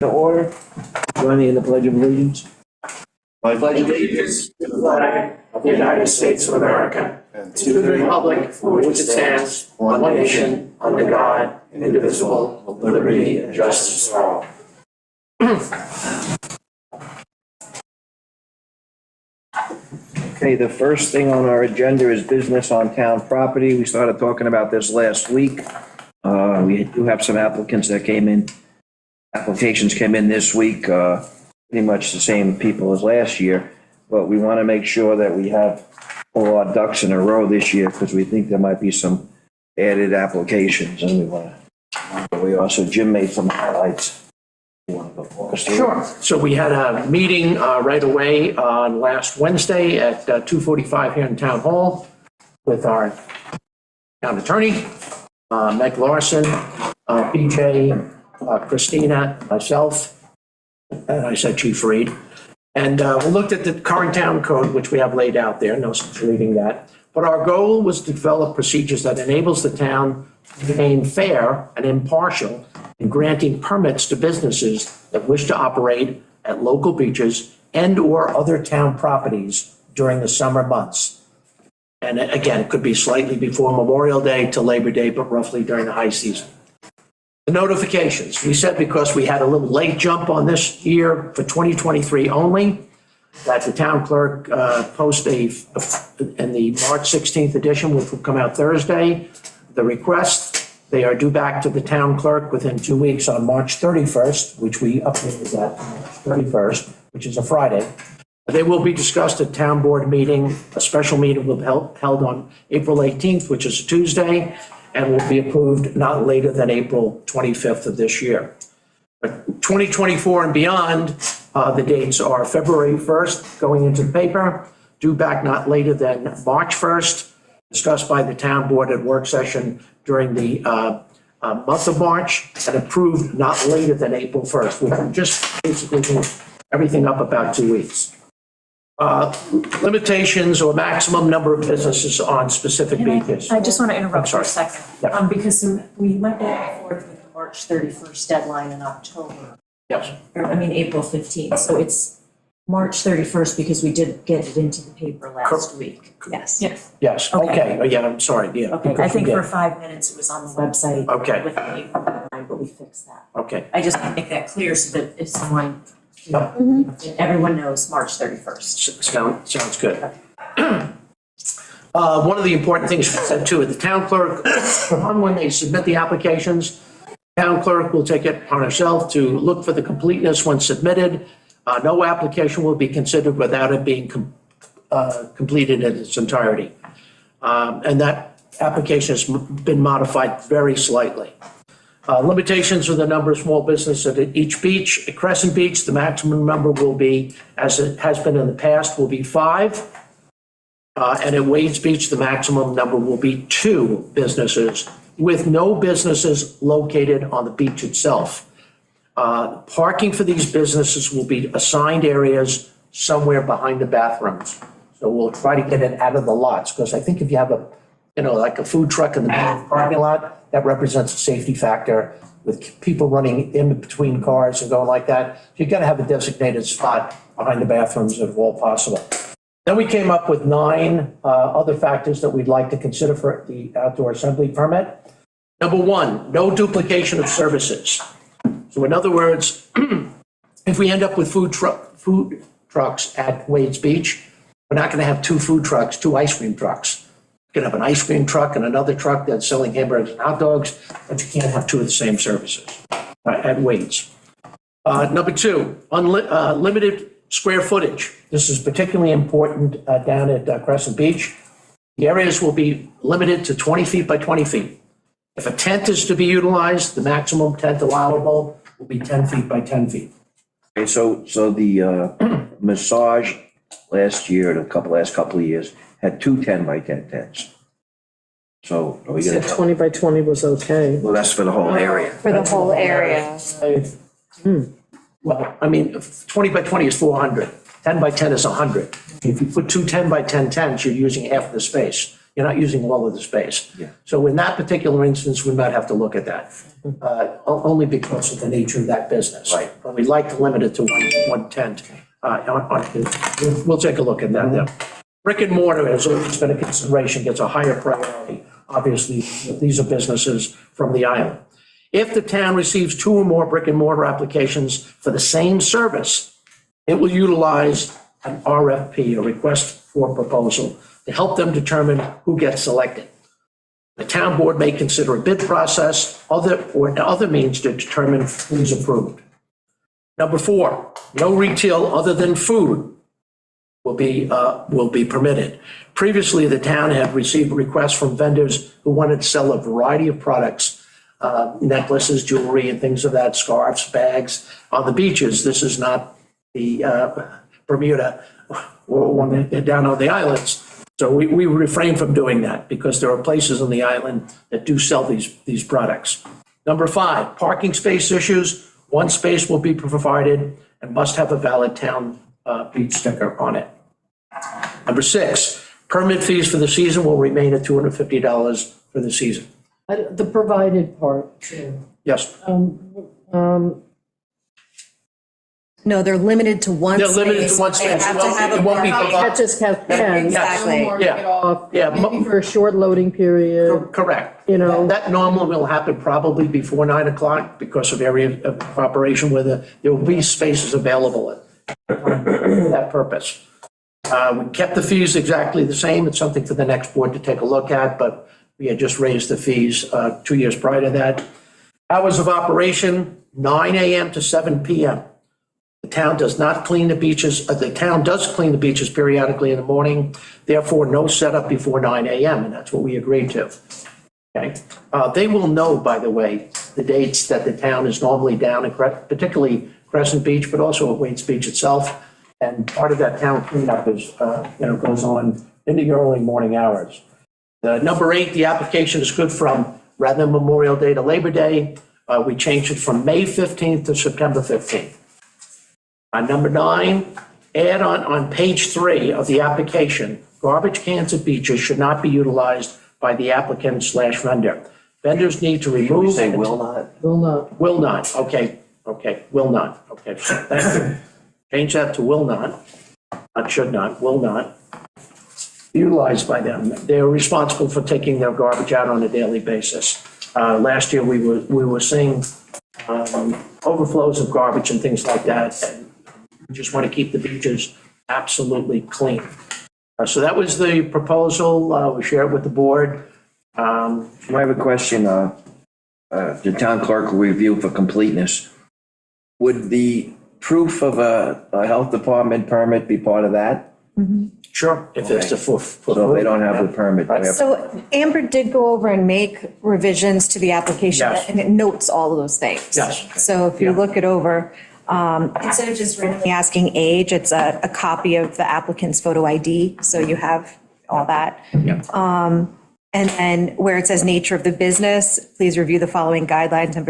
To order, join me in the Pledge of Allegiance. I pledge allegiance to the flag of the United States of America and to the republic for which it stands, one nation, under God, indivisible, with liberty and justice for all. Okay, the first thing on our agenda is business on town property. We started talking about this last week. We do have some applicants that came in. Applications came in this week, pretty much the same people as last year, but we want to make sure that we have all our ducks in a row this year because we think there might be some added applications and Jim made some highlights. You want to walk us through? Sure. So we had a meeting right away on last Wednesday at 2:45 here in Town Hall with our town attorney, Meg Larson, BJ, Christina, myself, and I said Chief Reed. And we looked at the current town code, which we have laid out there, no sense reading that. But our goal was to develop procedures that enables the town to remain fair and impartial in granting permits to businesses that wish to operate at local beaches and/or other town properties during the summer months. And again, it could be slightly before Memorial Day to Labor Day, but roughly during the high season. The notifications, we said because we had a little late jump on this year for 2023 only, that the town clerk post in the March 16th edition, which will come out Thursday, the request, they are due back to the town clerk within 2 weeks on March 31st, which we updated that March 31st, which is a Friday. They will be discussed at town board meeting. A special meeting will be held on April 18th, which is a Tuesday, and will be approved not later than April 25th of this year. But 2024 and beyond, the dates are February 1st, going into the paper, due back not later than March 1st, discussed by the town board at work session during the month of March, and approved not later than April 1st, which will just basically move everything up about 2 weeks. Limitations or maximum number of businesses on specific beaches. I just want to interrupt for I'm a sorry. second. Yeah. Because we went back and forth with the March 31st deadline in October, Yes. April 15th. So it's March 31st because we did get it into the paper last week. Yes. Yes. Yes, okay, yeah, I'm sorry, yeah. Okay, I because we think did. for 5 minutes it was on the website. Okay. With the April deadline, but we fixed that. Okay, I just want to make that clear so that if someone, Yep. everyone knows March 31st. sounds good. One of the important things we said too, the town clerk, when they submit the applications, town clerk will take it upon herself to look for the completeness when submitted. No application will be considered without it being completed in its entirety. And that application has been modified very slightly. Limitations of the number of small businesses at each beach. At Crescent Beach, the maximum number will be, as it has been in the past, will be 5. And at Wade's Beach, the maximum number will be 2 businesses, with no businesses located on the beach itself. Parking for these businesses will be assigned areas somewhere behind the bathrooms. So we'll try to get it out of the lots, because I think if you have like a food truck in the middle of the parking lot, that represents a safety factor with people running in between cars and going like that. You got to have a designated spot behind the bathrooms if at all possible. Then we came up with 9 other factors that we'd like to consider for the outdoor assembly permit. Number 1, no duplication of services. So in other words, if we end up with food trucks at Wade's Beach, we're not going to have 2 food trucks, 2 ice cream trucks. You can have an ice cream truck and another truck that's selling hamburgers and hot dogs, but you can't have 2 of the same services at Wade's. Number 2, limited square footage. This is particularly important down at Crescent Beach. The areas will be limited to 20 feet by 20 feet. If a tent is to be utilized, the maximum tent allowable will be 10 feet by 10 feet. Okay, so the massage last year, the last couple of years, had 2 10 by 10 tents. So are we Said gonna, 20 by 20 was okay. well, that's for the whole area. For the whole area. Well, 20 by 20 is 400. 10 by 10 is 100. If you put 2 10 by 10 tents, you're using half the space. you're not using all of the space. Yeah. So in that particular instance, we might have to look at that, only because of the nature of that business. Right. But we'd like to limit it to one tent. We'll take a look at that then. Brick and mortar has always been a consideration, gets a higher priority. Obviously, these are businesses from the island. If the town receives 2 or more brick and mortar applications for the same service, it will utilize an RFP, a request for proposal, to help them determine who gets selected. The town board may consider a bid process or other means to determine who's approved. Number 4, no retail other than food will be permitted. Previously, the town had received requests from vendors who wanted to sell a variety of products, necklaces, jewelry, and things of that, scarves, bags, on the beaches. This is not the Bermuda or one down on the islands. So we refrain from doing that because there are places on the island that do sell these products. Number 5, parking space issues. 1 space will be provided and must have a valid town beach sticker on it. Number 6, permit fees for the season will remain at $250 for the season. The provided part, too. Yes, No, they're limited to one they're space. limited to one space. They have to have a It won't be parking. provided. That just has 10. Exactly. Mark it off, Yeah. maybe for a short loading period, correct. you know. That normally will happen probably before 9 o'clock because of area of operation where there will be spaces available for that purpose. We kept the fees exactly the same. It's something for the next board to take a look at, but we had just raised the fees 2 years prior to that. Hours of operation, 9 a.m. to 7 p.m. The town does not clean the beaches, the town does clean the beaches periodically in the morning, therefore no setup before 9 a.m., and that's what we agreed to. Okay? They will know, by the way, the dates that the town is normally down, particularly Crescent Beach, but also at Waits Beach itself. And part of that town cleanup is, goes on in the early morning hours. Number 8, the application is good from rather than Memorial Day to Labor Day. We changed it from May 15th to September 15th. Number 9, add on page 3 of the application, garbage cans at beaches should not be utilized by the applicant/vendor. Vendors need to remove. We say will not? Will not. Will not, okay, will not, okay, thank you. Change that to will not should not, will not. Utilized by them. They're responsible for taking their garbage out on a daily basis. Last year, we were seeing overflows of garbage and things like that, and we just want to keep the beaches absolutely clean. So that was the proposal. We shared it with the board. I have a question. The town clerk will review for completeness. Would the proof of a health department permit be part of that? Sure, if it's a full. So if they don't have the permit, they have- So Amber did go over and make revisions to the application, Yes. and it notes all of those things. Yes. So if you Yeah. look it over, instead of just randomly asking age, it's a copy of the applicant's photo ID, so you have all that. Yeah. And then where it says nature of the business, please review the following guidelines and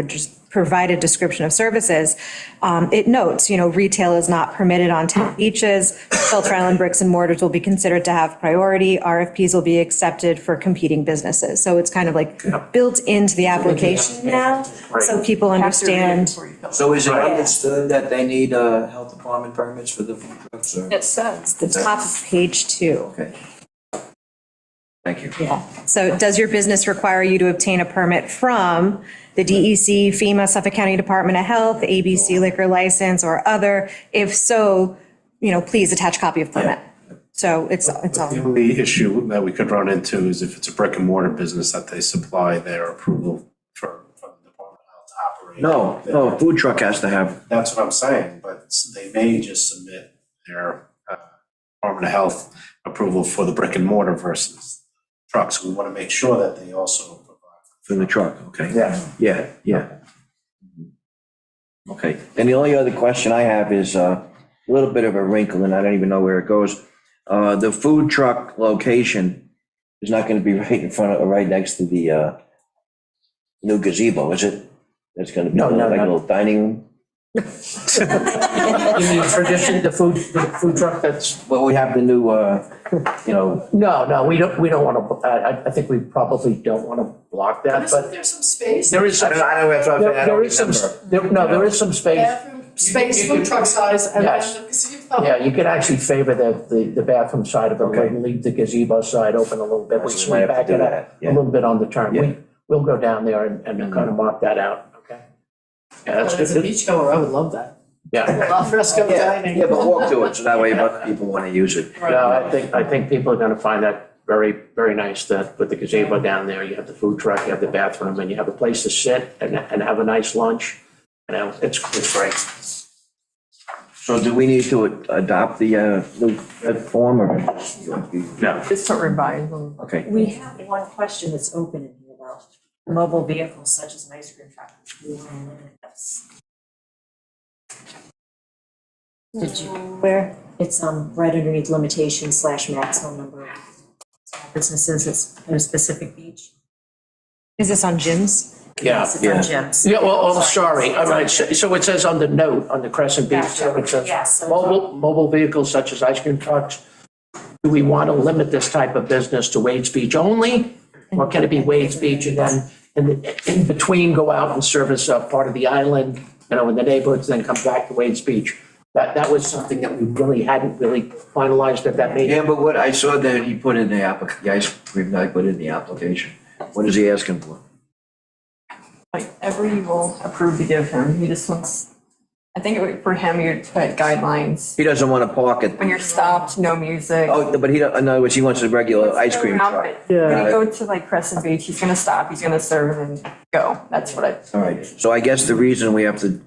provide a description of services. It notes, retail is not permitted on town beaches. Shelter Island bricks and mortars will be considered to have priority. RFPs will be accepted for competing businesses. So it's kind of like built into the application now, so people understand. So is it understood that they need health department permits for the food trucks? Or? It says. The top of page 2. Okay. Thank you. Yeah. So does your business require you to obtain a permit from the DEC, FEMA, Suffolk County Department of Health, ABC liquor license, or other? If so, please attach copy of permit. So it's all. The only issue that we could run into is if it's a brick and mortar business that they supply their approval from the Department of Health to operate. No, food truck has to have. That's what I'm saying, but they may just submit their Department of Health approval for the brick and mortar versus trucks. We want to make sure that they also provide. For the truck, okay. Yeah. Yeah. Okay, and the only other question I have is a little bit of a wrinkle, and I don't even know where it goes. The food truck location is not going to be right next to the new gazebo, is it? It's going to be No. like a little dining room? You mean tradition, the food truck that's, Well, we have the new, you know, no, we don't want to, I think we probably don't want to block that, but There's some space. there is some. I don't know, that's what I'm saying, I don't There is some, remember. there is some space. Bathroom space, food truck size, and then Yes. the gazebo. Yeah, you could actually favor the bathroom side of it, Okay. and leave the gazebo side open a little bit. We So we swing might have back to it do up that, a yeah. little bit on the turn. Yeah. We'll go down there and kind of mark that out, okay? Yeah, that's As a good. beachgoer, I would love that. Yeah. Al fresco dining. Yeah, but walk to it, so that way other people want to use it. No, I think people are gonna find that very, very nice, that with the gazebo down there, you have the food truck, you have the bathroom, and you have a place to sit and have a nice lunch. You know, it's great. So do we need to adopt the new form or? No. Just to revise them. Okay. We have one question that's open in here though. Mobile vehicles such as an ice cream truck. We want to limit this. Did you, Where? it's right underneath limitations / maximum number of businesses, it's in a specific beach. Is this on gyms? Yeah. Yes, it's on gyms. Yeah, well, oh, sorry, all right, so it says on the note, on the Crescent Beach, so it Yes, says, so- mobile vehicles such as ice cream trucks. Do we want to limit this type of business to Wade's Beach only? Or can it be Wade's Beach and then in between go out and service a part of the island, you know, in the neighborhoods, then come back to Wade's Beach? That was something that we really hadn't really finalized at that meeting. Yeah, but what I saw that he put in the the ice cream that I put in the application. What is he asking for? Whatever you will approve to give him, he just wants, I think for him, you'd put guidelines. He doesn't want to park it. When you're stopped, no music. Oh, but he, in other words, he wants a regular ice cream Around, truck. but When Yeah. you go to like Crescent Beach, he's gonna stop, he's gonna serve and then go. That's what I, All right, so I guess the reason we have to,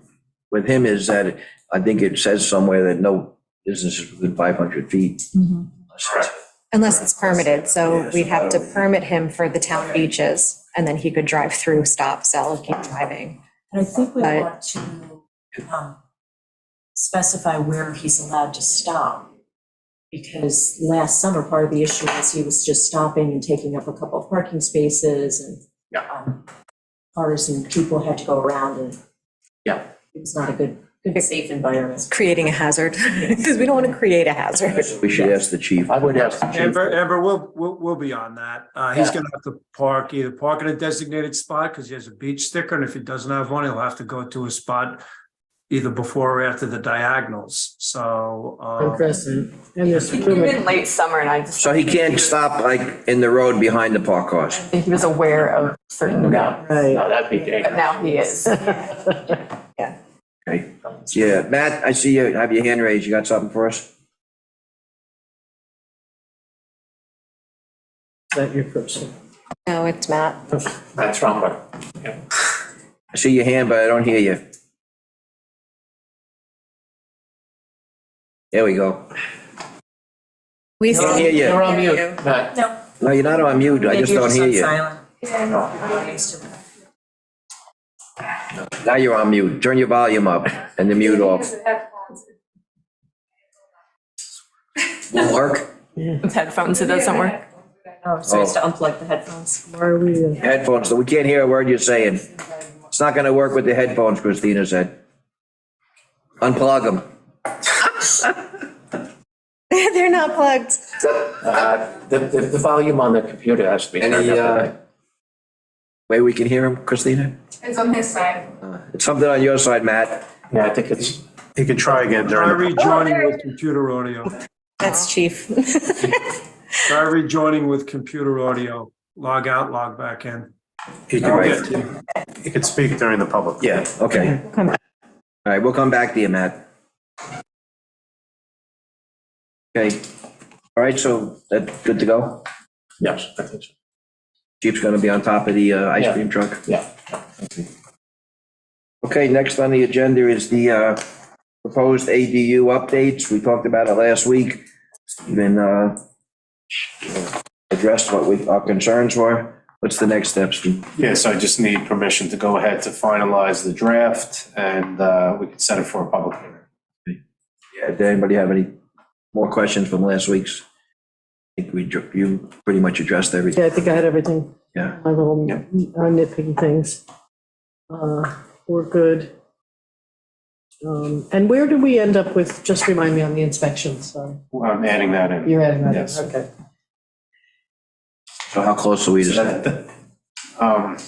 with him is that I think it says somewhere that no business is within 500 feet. Unless it's permitted, so Yeah, so we'd have to that'll- permit him for the town beaches, and then he could drive through, stop, sell, keep driving. And I think we Right. want to specify where he's allowed to stop. Because last summer, part of the issue was he was just stopping and taking up a couple of parking spaces and cars and people had to go around and Yeah. it was not a good, safe environment. Creating a hazard, because we don't want to create a hazard. We should ask the chief. I would ask the chief. Amber, we'll be on that. He's gonna have to either park in a designated spot because he has a beach sticker, and if he doesn't have one, he'll have to go to a spot either before or after the diagonals, so. And Crescent, and there's he too came many. in late summer and I just. So he can't stop like in the road behind the park cars. I think he was aware of certain, No, but Right. no, that'd be dangerous. now he is. Okay. Yeah, Matt, I see you have your hand raised. You got something for us? Is that your person? No, it's Matt. That's wrong, but, yeah. I see your hand, but I don't hear you. There we go. We Can't still hear you. You're on mute, Matt. No. No, you're not on mute. I just don't hear you. Now you're on mute. Turn your volume up and the mute off. Won't work? With headphones, it doesn't work. Oh, so he has to unplug the headphones. Why are we, Headphones, so we can't hear a word you're saying. It's not gonna work with the headphones, Christina said. Unplug them. They're not plugged. The volume on the computer has to be turned Any, up. way we can hear him, Christina? It's on his side. It's something on your side, Matt. Yeah, I think it's, You could try again Try during the. rejoining with computer audio. That's chief. Try rejoining with computer audio. Log out, log back in. You All right. could speak during the public. Yeah, okay. All right, we'll come back to you, Matt. Okay, all right, so that's good to go? yes, I think so. Chief's gonna be on top of the ice Yeah. cream truck? Yeah. Okay, next on the agenda is the proposed ADU updates. We talked about it last week. Even addressed what our concerns were. What's the next step, Steve? Yes, I just need permission to go ahead to finalize the draft and we can set it for a public hearing. Yeah, did anybody have any more questions from last week's? I think you pretty much addressed everything. yeah, I think I had everything. Yeah. My little nitpicking things. We're good. And where did we end up with, just remind me on the inspections, sorry. I'm adding that in. You're adding that, in, Yes. okay. So how close are we to So that? that,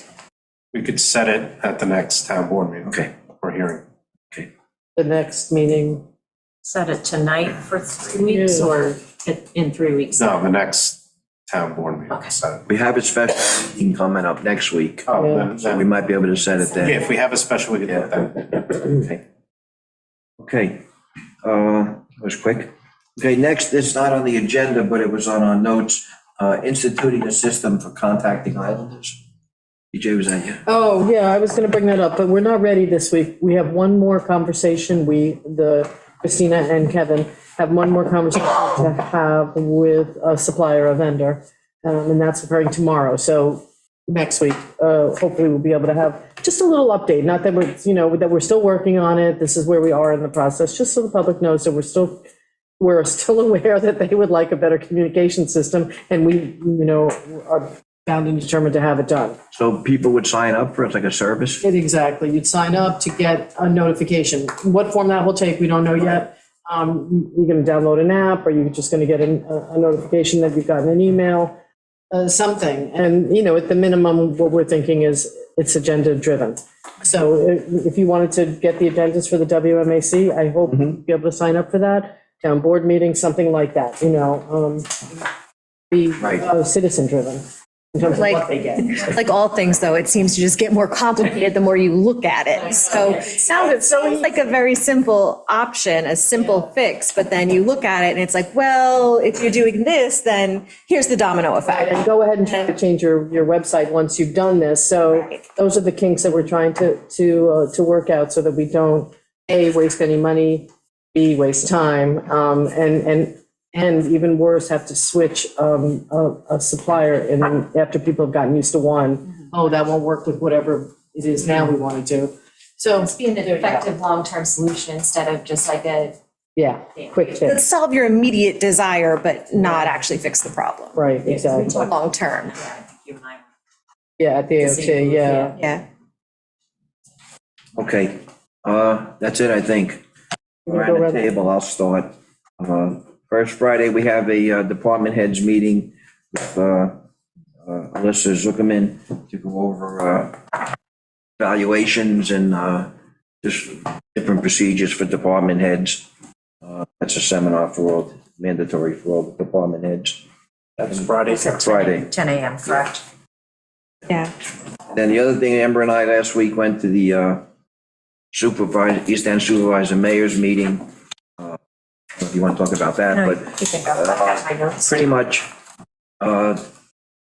we could set it at the next town board meeting. Okay. For hearing. The next meeting, Set it tonight for 3 weeks Yeah. or in 3 weeks? No, the next town board meeting. Okay. Set. We have a special meeting coming up next week, Oh, Yeah. so we might be able to set it yeah, then. if we have a special, we could do it then. Okay. Okay, that was quick. Okay, next, it's not on the agenda, but it was on our notes, instituting a system for contacting islanders. EJ, was that you? oh, yeah, I was gonna bring that up, but we're not ready this week. We have one more conversation, Christina and Kevin have one more conversation to have with a supplier, a vendor, and that's occurring tomorrow, so next week, hopefully we'll be able to have just a little update, not that we're, that we're still working on it, this is where we are in the process, just so the public knows that we're still aware that they would like a better communication system, and we, are bound and determined to have it done. So people would sign up for it, like a service? Exactly, you'd sign up to get a notification. What form that will take, we don't know yet. You're gonna download an app, or you're just gonna get a notification that you've gotten an email, something. And, at the minimum, what we're thinking is it's agenda-driven. So if you wanted to get the agendas for the WMAC, I hope you'll be able to sign up for that. Town board meeting, something like that, be Right. citizen-driven in terms of what Like, they get. like all things, though, it seems to just get more complicated the more you look at it. So it sounds like a very simple option, a simple fix, but then you look at it and it's like, well, if you're doing this, then here's the domino effect. And go ahead and try to change your website once you've done this. So those are the kinks that we're trying to work out so that we don't, A, waste any money, B, waste time, and even worse, have to switch a supplier and then after people have gotten used to one, oh, that won't work with whatever it is now we want to do. So, It's being an effective long-term solution instead of just like a, yeah, quick fix, Let's solve your immediate desire, but not actually fix the problem, right, exactly. long-term. I think you and I. Yeah, at the AOT, yeah. Yeah. Okay, that's it, I think. Around the table, I'll start. First Friday, we have a department heads meeting with Alyssa Zuckerman to go over valuations and just different procedures for department heads. That's a seminar for all, mandatory for all the department heads. That's Friday. Friday. 10 a.m., correct? Yeah. Then the other thing, Amber and I last week went to the East End Supervisor Mayor's meeting. If you want to talk about that, No, but you can go back at my notes. pretty much,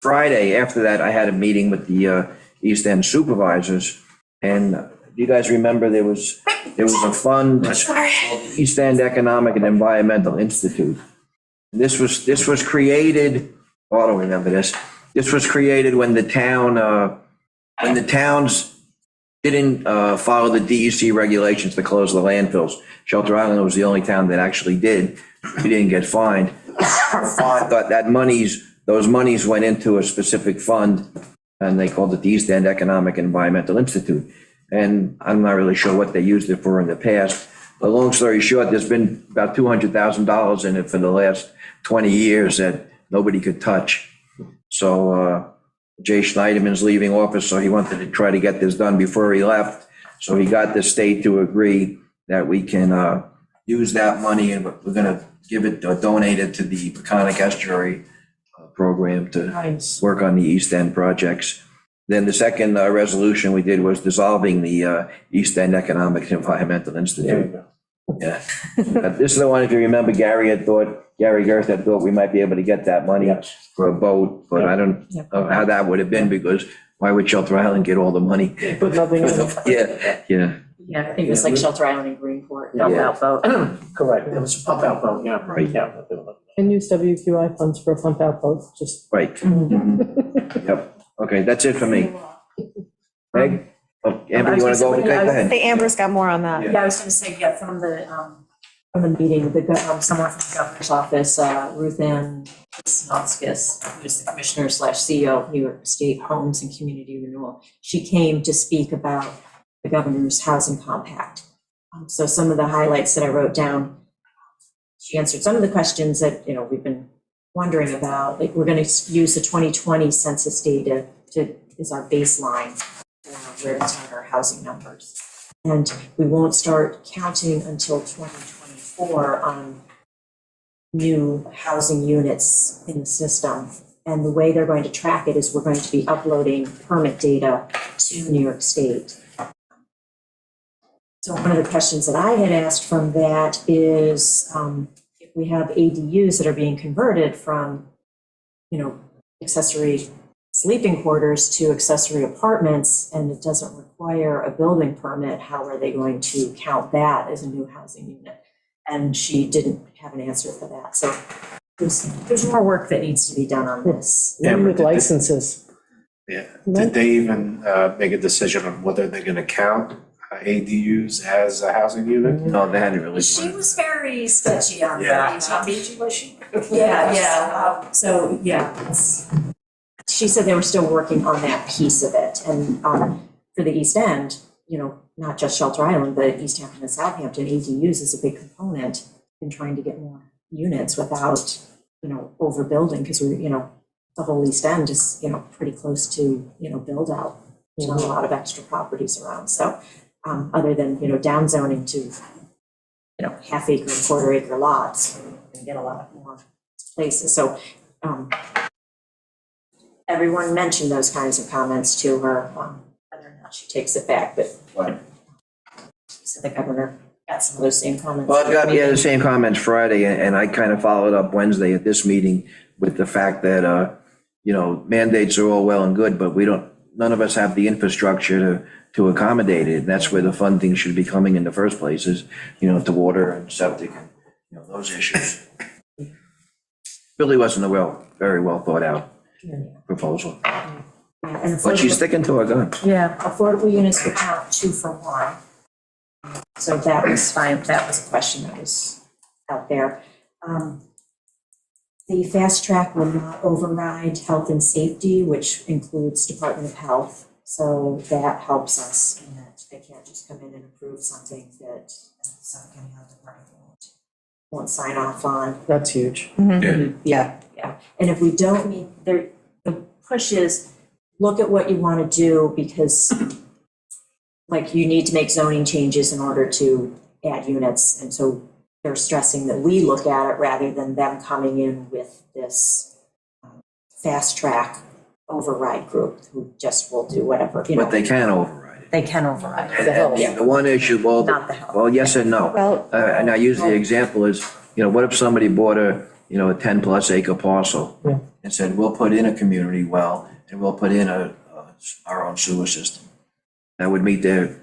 Friday after that, I had a meeting with the East End Supervisors. And do you guys remember there was a fund called the East End Economic and Environmental Institute. And this was created, oh, I don't remember this. This was created when the towns didn't follow the DEC regulations to close the landfills. Shelter Island was the only town that actually did. We didn't get fined. But those monies went into a specific fund, and they called it the East End Economic and Environmental Institute. And I'm not really sure what they used it for in the past. But long story short, there's been about $200,000 in it for the last 20 years that nobody could touch. So Jay Schneiderman's leaving office, so he wanted to try to get this done before he left. So he got the state to agree that we can use that money, and we're gonna give it, donate it to the Peconic Estuary program to Nice. work on the East End projects. Then the second resolution we did was dissolving the East End Economic and Environmental There you Institute. go. Yeah. This is the one, if you remember, Gary Gerth had thought we might be able to get that money for a boat, but I don't know how that would have been, because why would Shelter Island get all the money? Put nothing in. Yeah, yeah. Yeah, I think it was like Shelter Island and Greenport, Yeah. help out boat. Correct, it was a pump out boat, yeah. Right. Yeah. And use WQI funds for a pump out boat, just. Right. Mhm. Yep. Okay, that's it for me. Meg? Oh, Amber, you want to go? Okay, go ahead. Say Amber's got more on that. Yeah, I was gonna say, yeah, from the meeting, someone from the governor's office, Ruth Ann Snoskis, who's the commissioner / CEO of New York State Homes and Community Renewal. She came to speak about the governor's housing compact. So some of the highlights that I wrote down, she answered some of the questions that, we've been wondering about. Like, we're going to use the 2020 census data is our baseline for where to start our housing numbers. And we won't start counting until 2024 on new housing units in the system. And the way they're going to track it is we're going to be uploading permit data to New York State. So one of the questions that I had asked from that is, if we have ADUs that are being converted from, accessory sleeping quarters to accessory apartments, and it doesn't require a building permit, how are they going to count that as a new housing unit? And she didn't have an answer for that. So there's more work that needs to be done on this. Even with licenses. Yeah, did they even make a decision on whether they're gonna count ADUs as a housing unit? No, they hadn't really. She was very sketchy on Yeah. that. She said they were still working on that piece of it. And for the East End, not just Shelter Island, but East Hampton and Southampton, ADUs is a big component in trying to get more units without, overbuilding, because the whole East End is, pretty close to, build out. There's not a lot of extra properties around. So other than, downzoning to, half acre and quarter acre lots, and get a lot more places. So everyone mentioned those kinds of comments to her, whether or not she takes it back, but she said the governor got some of those same comments. Well, I got, the same comments Friday, and I kind of followed up Wednesday at this meeting with the fact that, mandates are all well and good, but none of us have the infrastructure to accommodate it. And that's where the funding should be coming in the first place is, to water and septic and, those issues. Really wasn't a very well thought out proposal. And But she's sticking to her guns. Yeah, affordable units would count 2 for 1. So that was fine, that was a question that was out there. The fast track will not override health and safety, which includes Department of Health. So that helps us in that they can't just come in and approve something that Suffolk County Health Department won't sign off on. That's huge. Yeah. And if we don't meet, the push is, look at what you want to do, because you need to make zoning changes in order to add units. And so they're stressing that we look at it rather than them coming in with this fast track override group who just will do whatever, But they can override it. They can override. And the one issue, Not the health. well, yes and no. Well- And I use the example is, what if somebody bought a 10+ acre parcel and said, we'll put in a community well, and we'll put in our own sewer system. That would meet the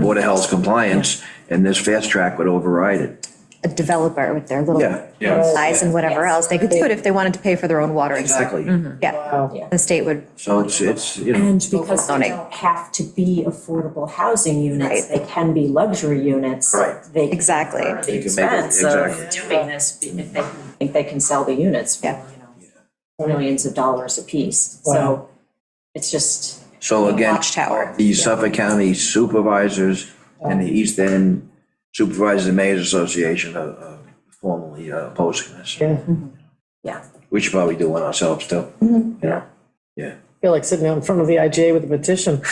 Board of Health's compliance, and this fast track would override it. A developer with their little Yeah. size and whatever else, they could do it if they wanted to pay for their own water. and stuff. Exactly. Yeah, Wow. the state would, So it's And because they Zoning. don't have to be affordable housing units, Right. they can be luxury units. Right. They can Exactly. incur the They can make it- expense of exactly. doing this if they think they can sell the units for, Yeah. millions of dollars apiece. So Wow. it's just, So again, Watchtower. the Suffolk County supervisors and the East End Supervisors and Mayors Association are formally opposing this. Yeah. yeah. We should probably do one ourselves too. Yeah. I feel like sitting out in front of the IGA with a petition.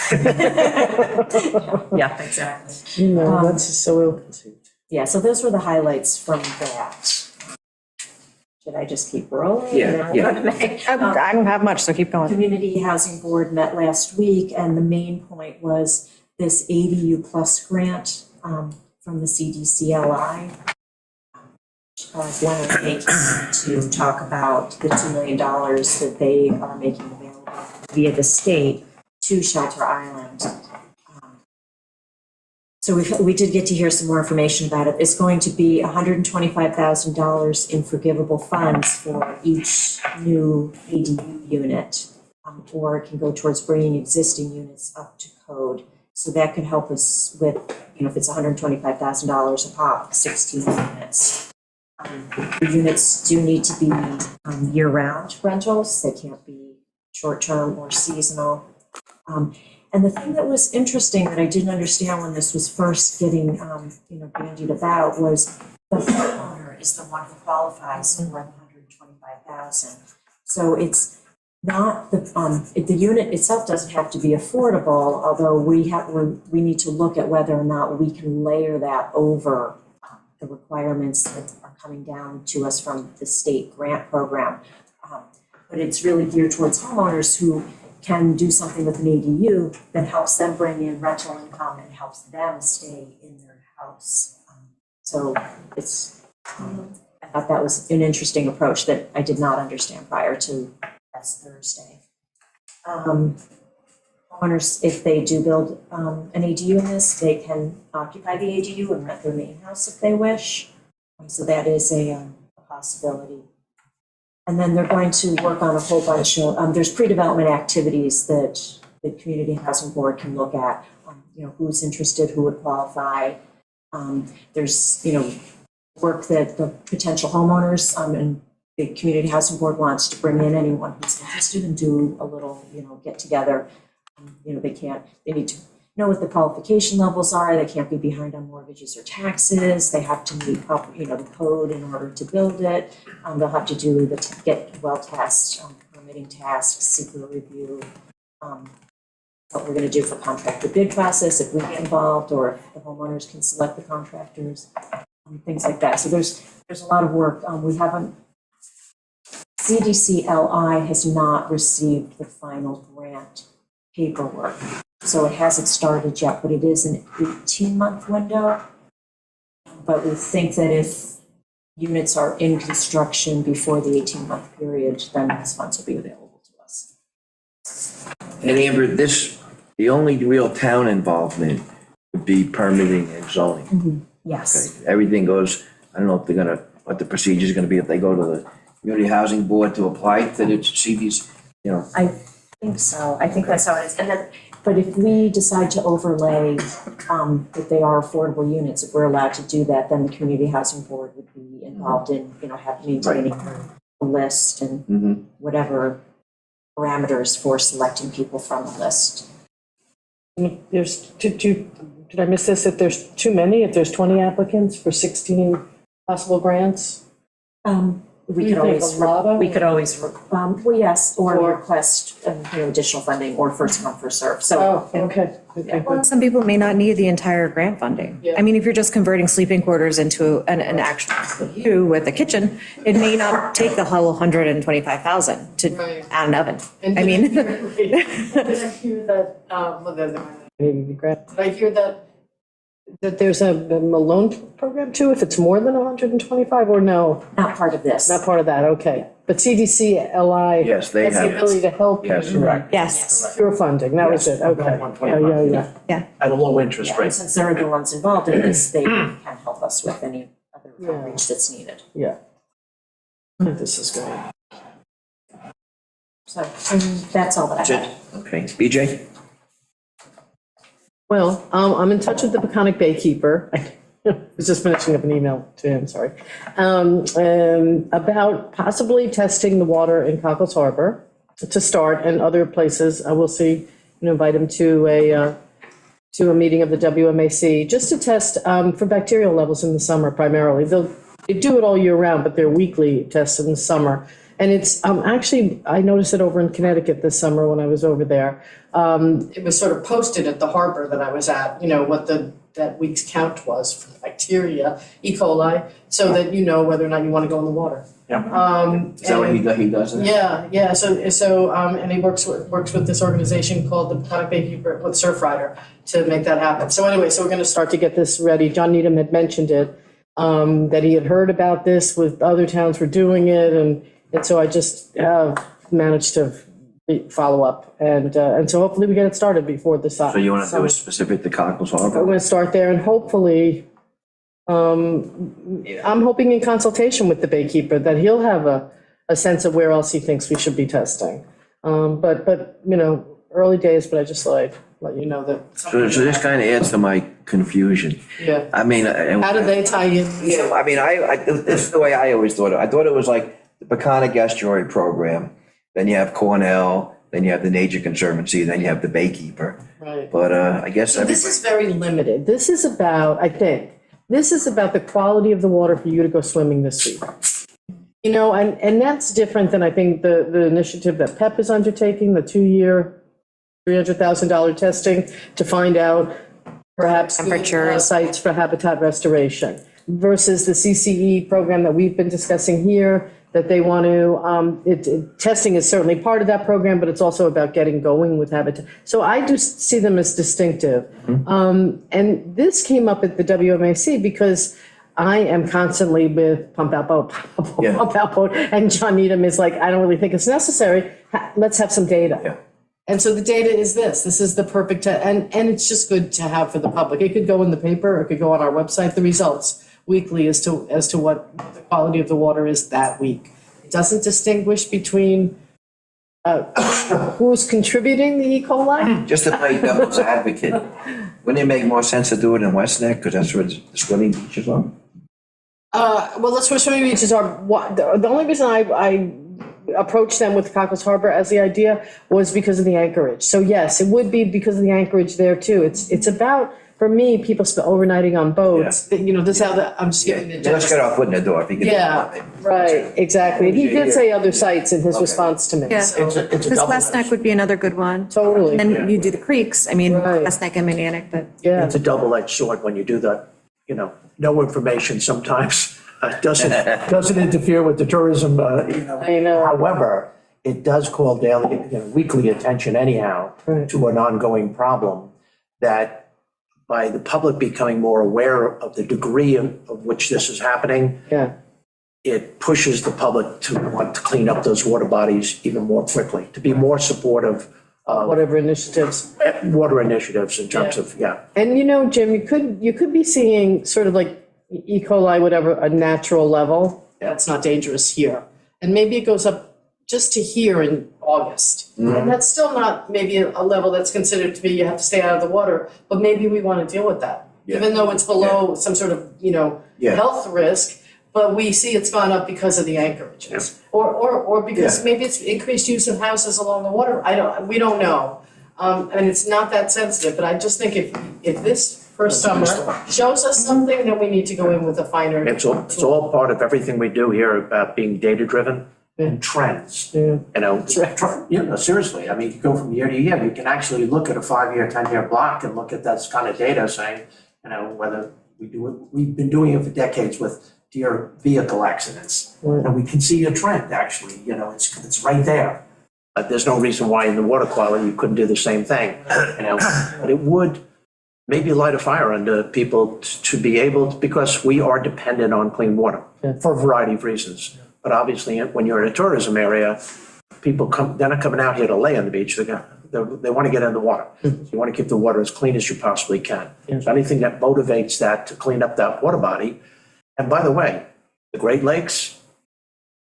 Yeah, exactly. That's just so ill-conceived. Yeah, so those were the highlights from that. Should I just keep rolling? Yeah. I don't have much, so keep going. Community Housing Board met last week, and the main point was this ADU Plus grant from the CDCLI. Leonard came to talk about the $2 million that they are making available via the state to Shelter Island. So we did get to hear some more information about it. It's going to be $125,000 in forgivable funds for each new ADU unit, or it can go towards bringing existing units up to code. So that could help us with, if it's $125,000 a pop, 16 units. The units do need to be year-round rentals. They can't be short-term or seasonal. And the thing that was interesting that I didn't understand when this was first getting, bandied about was the homeowner is the one who qualifies for the 125,000. So it's not the unit itself doesn't have to be affordable, although we need to look at whether or not we can layer that over the requirements that are coming down to us from the state grant program. But it's really geared towards homeowners who can do something with an ADU that helps them bring in rental income and helps them stay in their house. So it's, I thought that was an interesting approach that I did not understand prior to last Thursday. Homeowners, if they do build an ADU in this, they can occupy the ADU and rent their main house if they wish. So that is a possibility. And then they're going to work on a whole bunch of, there's pre-development activities that the Community Housing Board can look at. Who's interested, who would qualify. There's, work that the potential homeowners and the Community Housing Board wants to bring in anyone who's interested and do a little, get together. They need to know what the qualification levels are. They can't be behind on mortgages or taxes. They have to meet, the code in order to build it. They'll have to do get well test, permitting tasks, secret review, what we're going to do for contractor bid process if we get involved, or if the homeowners can select the contractors, things like that. So there's a lot of work. CDCLI has not received the final grant paperwork. So it hasn't started yet, but it is an 18-month window. But we think that if units are in construction before the 18-month period, then these funds will be available to us. And Amber, the only real town involvement would be permitting and zoning. Yes. Okay, everything goes, I don't know if what the procedure is gonna be if they go to the Community Housing Board to apply to see these, I think so. I think that's how it is. And then, but if we decide to overlay that they are affordable units, if we're allowed to do that, then the Community Housing Board would be involved in, maintaining a list and whatever parameters for selecting people from the list. There's did I miss this? If there's too many, if there's 20 applicants for 16 possible grants? We You could think always, a lot of- we could always, yes, or request, additional funding or first come, first serve. So, Okay. Well, some people may not need the entire grant funding. Yeah. I mean, if you're just converting sleeping quarters into an actual ADU with a kitchen, it may not take the whole 125,000 to Right. add an oven. And I mean. Did I hear that, did I hear that there's a loan program too, if it's more than 125, or no? not part of this. Not part of that, okay. But CDCLI Yes, they has the have. ability to help Yes. Correct. Yes, pure funding, that was it, okay. Yeah. At a low interest Yeah, and rate. since they're the ones involved in this, they can help us with any other outreach that's needed. Yeah. This is great. So, that's all that I That's have. it? Okay, BJ? Well, I'm in touch with the Peconic Baykeeper. I was just finishing up an email to him, sorry. About possibly testing the water in Cockles Harbor to start, and other places. I will see, invite him to a meeting of the WMAC, just to test for bacterial levels in the summer primarily. They do it all year round, but they're weekly tests in the summer. And it's actually, I noticed it over in Connecticut this summer when I was over there. It was sort of posted at the harbor that I was at, what that week's count was for bacteria, E. coli, so that you know whether or not you want to go in the water. Yeah. Is that what he does? Yeah, so, and he works with this organization called the Peconic Baykeeper with Surfrider to make that happen. So anyway, so we're gonna start to get this ready. John Needham had mentioned it, that he had heard about this with other towns were doing it, and so I just managed to follow up, and so hopefully we get it started before the summer. So you want to do a specific to Cockles I'm Harbor? gonna start there, and hopefully, I'm hoping in consultation with the Baykeeper that he'll have a sense of where else he thinks we should be testing. But early days, but I just thought I'd let you know that. So this kind of adds to my confusion. Yeah. I mean. How do they tie in? Yeah, I mean, this is the way I always thought it. I thought it was like the Peconic Estuary Program, then you have Cornell, then you have the Nature Conservancy, then you have the Baykeeper. Right. But I guess So this everybody, is very limited. This is about, I think, this is about the quality of the water for you to go swimming this week. You know, and that's different than I think the initiative that PEP is undertaking, the 2-year, $300,000 testing to find out perhaps good, Temperatures. sites for habitat restoration versus the CCE program that we've been discussing here, that they want to, testing is certainly part of that program, but it's also about getting going with habitat. So I do see them as distinctive. And this came up at the WMAC because I am constantly with Pump Out Boat, Yeah. Pump Out Boat, and John Needham is like, I don't really think it's necessary. Let's have some data. Yeah. And so the data is this. This is the perfect, and it's just good to have for the public. It could go in the paper, it could go on our website, the results weekly as to what the quality of the water is that week. It doesn't distinguish between who's contributing the E. coli. just to play devil's advocate, wouldn't it make more sense to do it in West Neck, because that's where the swimming beaches are? Well, that's where swimming beaches are. The only reason I approached them with Cockles Harbor as the idea was because of the anchorage. So yes, it would be because of the anchorage there too. It's about, for me, people overnighting on boats. You know, this is how I'm just giving the. Let's get our foot in the door if you can. Yeah, right, exactly. And he did say other sites in his Okay. response to me. Yeah. So, It's a Because double, West Neck would be another good one. Totally. And you do the creeks, I mean, Right. West Neck and Manianic, but. Yeah, it's a double-edged sword when you do that, you know, no information sometimes doesn't interfere with the tourism, you know. I know. However, it does call daily, you know, weekly attention anyhow Right. to an ongoing problem that by the public becoming more aware of the degree of which this is happening, yeah. it pushes the public to want to clean up those water bodies even more quickly, to be more supportive of Whatever initiatives. water initiatives in terms of, yeah. And you know, Jim, you could be seeing sort of like E. coli, whatever, a natural level. That's not dangerous here. And maybe it goes up just to here in August. And that's still not maybe a level that's considered to be, you have to stay out of the water, but maybe we want to deal with that. Even though it's below some sort of, you know, Yeah. health risk, but we see it's gone up because of the anchorages. Or because maybe it's increased use of houses along the water. We don't know. And it's not that sensitive, but I just think if this first summer shows us something, then we need to go in with a finer. It's all part of everything we do here about being data-driven and trends. Yeah. You know, seriously, I mean, you go from year to year, we can actually look at a 5-year, 10-year block and look at that kind of data saying, you know, whether we do it, we've been doing it for decades with deer vehicle accidents. And we can see a trend, actually, you know, it's right there. But there's no reason why in the water quality you couldn't do the same thing, you know, but it would maybe light a fire under people to be able to, because we are dependent on clean water for a variety of reasons. But obviously, when you're in a tourism area, people they're not coming out here to lay on the beach. They want to get in the water. You want to keep the water as clean as you possibly can. So anything that motivates that to clean up that water body. And by the way, the Great Lakes,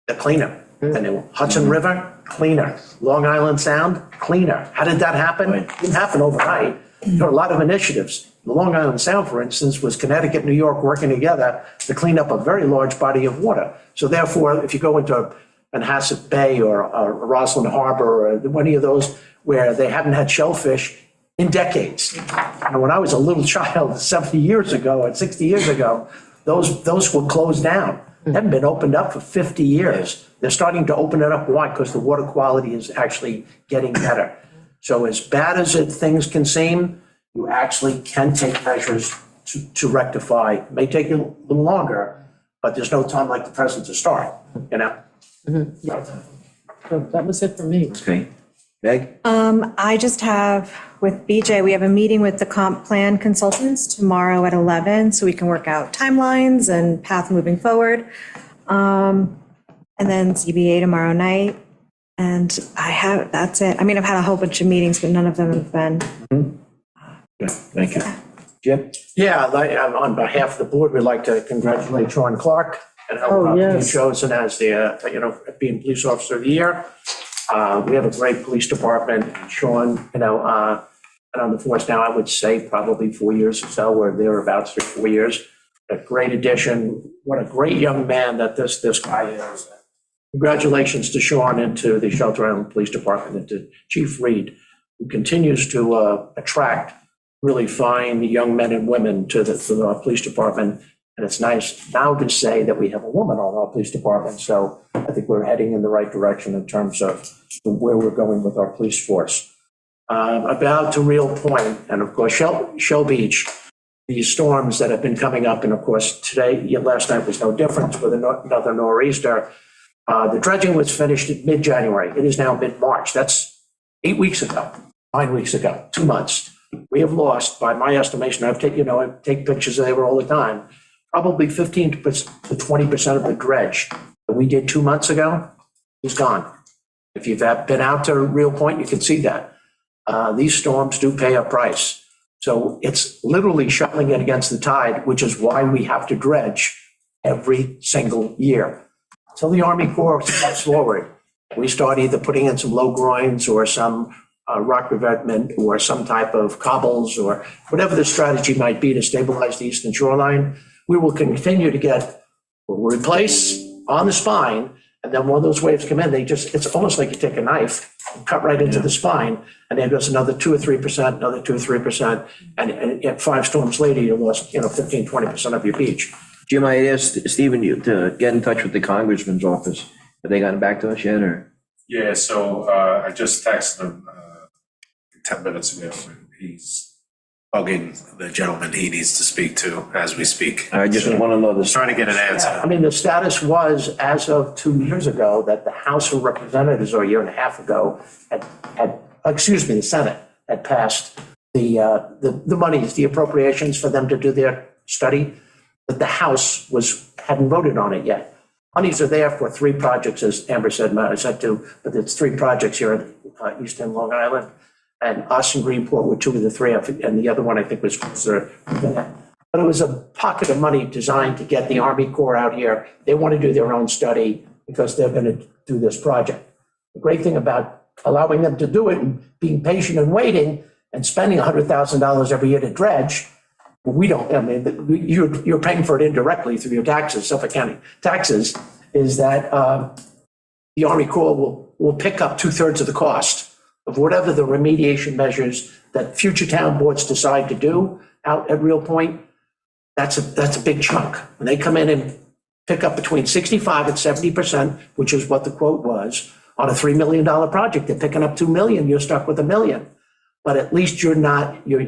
they're cleaner. And the Hudson River, cleaner. Long Island Sound, cleaner. How did that happen? It didn't happen overnight. There are a lot of initiatives. The Long Island Sound, for instance, was Connecticut, New York working together to clean up a very large body of water. So therefore, if you go into Manhasset Bay or Roslyn Harbor or any of those where they haven't had shellfish in decades. And when I was a little child, 70 years ago and 60 years ago, those were closed down. They haven't been opened up for 50 years. They're starting to open it up. Why? Because the water quality is actually getting better. So as bad as things can seem, you actually can take measures to rectify. It may take you a little longer, but there's no time like the present to start, you know? So that was it for me. Okay. Meg? I just have, with BJ, we have a meeting with the comp plan consultants tomorrow at 11, so we can work out timelines and path moving forward. And then ZBA tomorrow night. And that's it. I mean, I've had a whole bunch of meetings, but none of them have been. Good, thank you. Jim? Yeah, on behalf of the board, we'd like to congratulate Sean Clark and Oh, being yes. chosen as the, being Police Officer of the Year. We have a great police department. Sean, been on the force now, I would say probably 4 years or so, or thereabouts, 3 or 4 years. A great addition. What a great young man that this guy is. Congratulations to Sean and to the Shelter Island Police Department and to Chief Reed, who continues to attract really fine young men and women to the police department. And it's nice now to say that we have a woman on our police department. So I think we're heading in the right direction in terms of where we're going with our police force. About to Real Point, and of course, Shell Beach, these storms that have been coming up, and of course, last night was no different with another nor'easter. The dredging was finished in mid-January. It is now mid-March. That's 8 weeks ago, 9 weeks ago, 2 months. We have lost, by my estimation, I take pictures of it all the time, probably 15 to 20% of the dredge that we did 2 months ago is gone. If you've been out to Real Point, you can see that. These storms do pay a price. So it's literally shuttling it against the tide, which is why we have to dredge every single year. Until the Army Corps steps forward, we start either putting in some low groins or some rock revetment or some type of cobbles or whatever the strategy might be to stabilize the eastern shoreline, we will continue to replace on the spine. And then when those waves come in, it's almost like you take a knife and cut right into the spine, and then goes another 2 or 3%, another 2 or 3%. And 5 storms later, you lost, 15, 20% of your beach. Jim, I asked Stephen to get in touch with the congressman's office. Have they gotten back to us yet, or? Yeah, so I just texted him 10 minutes ago. He's Bugging the gentleman he needs to speak to as we speak. I just want to know this. Trying to get an I answer. mean, the status was, as of 2 years ago, that the House of Representatives, or a year and a half ago, the Senate had passed the monies, the appropriations for them to do their study, but the House hadn't voted on it yet. Monies are there for 3 projects, as Amber said, I said 2, but it's 3 projects here in Eastern Long Island. And us and Greenport were 2 of the 3, and the other one I think was closer than that. But it was a pocket of money designed to get the Army Corps out here. They want to do their own study because they're going to do this project. The great thing about allowing them to do it and being patient and waiting and spending $100,000 every year to dredge, you're paying for it indirectly through your taxes, Suffolk County taxes, is that the Army Corps will pick up 2/3 of the cost of whatever the remediation measures that future town boards decide to do out at Real Point. That's a big chunk. When they come in and pick up between 65 and 70%, which is what the quote was, on a $3 million project, they're picking up $2 million, you're stuck with $1 million. But at least you're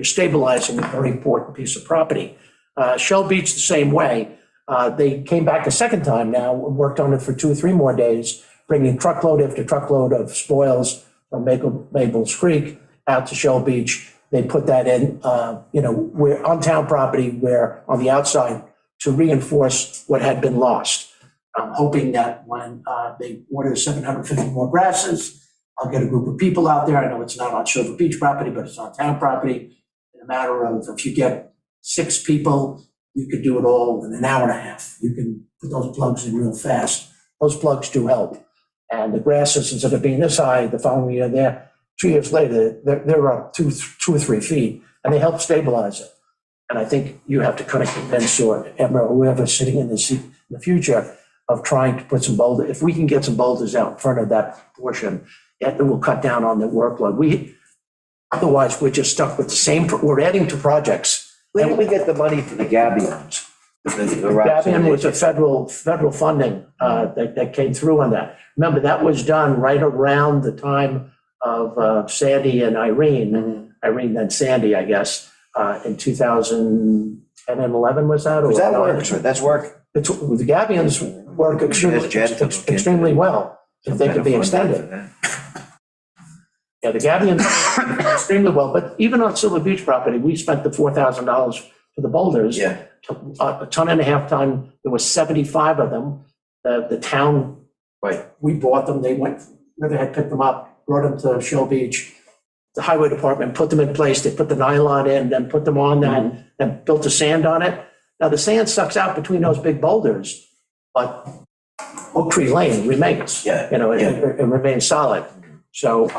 stabilizing a very important piece of property. Shell Beach the same way. They came back a second time now, worked on it for 2 or 3 more days, bringing truckload after truckload of spoils from Maples Creek out to Shell Beach. They put that in, we're on town property, where on the outside to reinforce what had been lost. I'm hoping that when they order 750 more grasses, I'll get a group of people out there. I know it's not on Silver Beach property, but it's on town property. In a matter of, if you get 6 people, you could do it all in an hour and a half. You can put those plugs in real fast. Those plugs do help. And the grasses, instead of being this high, the following year, 2 years later, they're up 2 or 3 feet, and they help stabilize it. And I think you have to kind of convince Emma or whoever's sitting in the seat in the future of trying to put some boulders. If we can get some boulders out in front of that portion, it will cut down on the workload. Otherwise, we're just stuck with the same, we're adding to projects. Where did we get the money for the gabions? Gabion was a federal funding that came through on that. Remember, that was done right around the time of Sandy and Irene, Irene then Sandy, I guess, in 2010 and 11, was that? Was that work? That's work. The gabions work extremely well if they could be extended. Yeah, the gabions extremely well, but even on Silver Beach property, we spent the $4,000 for the boulders. Yeah. A ton and a half ton, there was 75 of them. The town, Right. we bought them, they went, Riverhead picked them up, brought them to Shell Beach. The highway department put them in place, they put the nylon in, then put them on that, and built the sand on it. Now, the sand sucks out between those big boulders, but Oak Tree Lane remains. Yeah. It remains solid. So,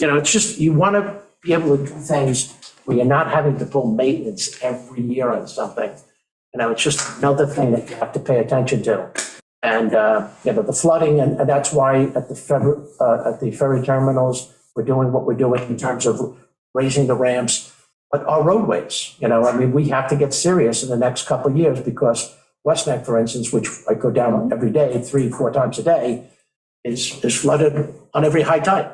it's just, you want to be able to do things where you're not having to pull maintenance every year on something. It's just another thing that you have to pay attention to. And, the flooding, and that's why at the ferry terminals, we're doing what we're doing in terms of raising the ramps. But our roadways, we have to get serious in the next couple of years because West Neck, for instance, which I go down every day, 3-4 times a day, is flooded on every high tide.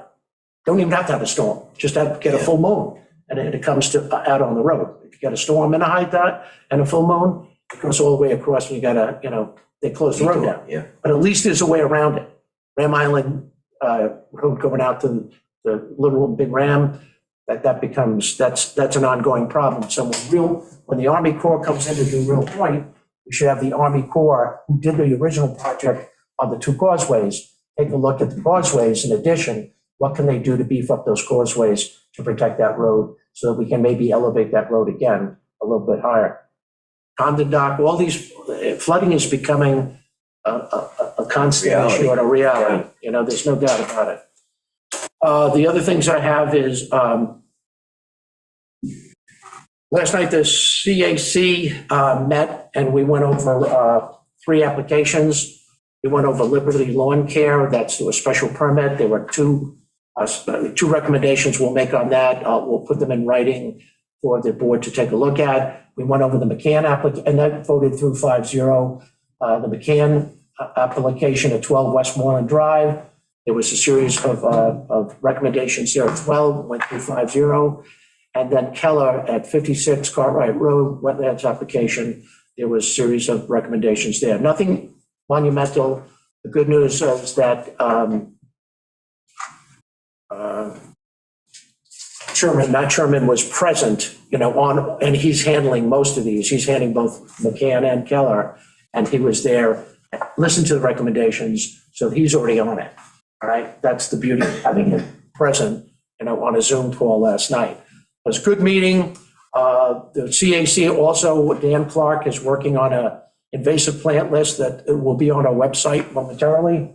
Don't even have to have a storm, just have to get a full moon, and it comes to out on the road. If you get a storm and a high tide and a full moon, it goes all the way across, and you gotta, they close the road down. Yeah. But at least there's a way around it. Ram Island Road going out to the Little and Big Ram, that becomes, that's an ongoing problem. So when the Army Corps comes in to do Real Point, we should have the Army Corps, who did the original project on the two causeways, take a look at the causeways. In addition, what can they do to beef up those causeways to protect that road so that we can maybe elevate that road again a little bit higher? Condon Dock, all these, flooding is becoming a constant issue and a reality. There's no doubt about it. The other things I have is, last night the CAC met and we went over 3 applications. We went over Liberty Lawn Care, that's a special permit. There were two recommendations we'll make on that. We'll put them in writing for the board to take a look at. We went over the McCann application, and that voted through 5-0. The McCann application at 12 Westmoreland Drive. There was a series of recommendations there as well, went through 5-0. And then Keller at 56 Cartwright Road, wetlands application, there was a series of recommendations there. Nothing monumental. The good news is that Sherman was present, and he's handling most of these. He's handling both McCann and Keller, and he was there, listened to the recommendations, so he's already on it. All right, that's the beauty of having him present, on a Zoom call last night. It was a good meeting. The CAC also, Dan Clark is working on a invasive plant list that will be on our website momentarily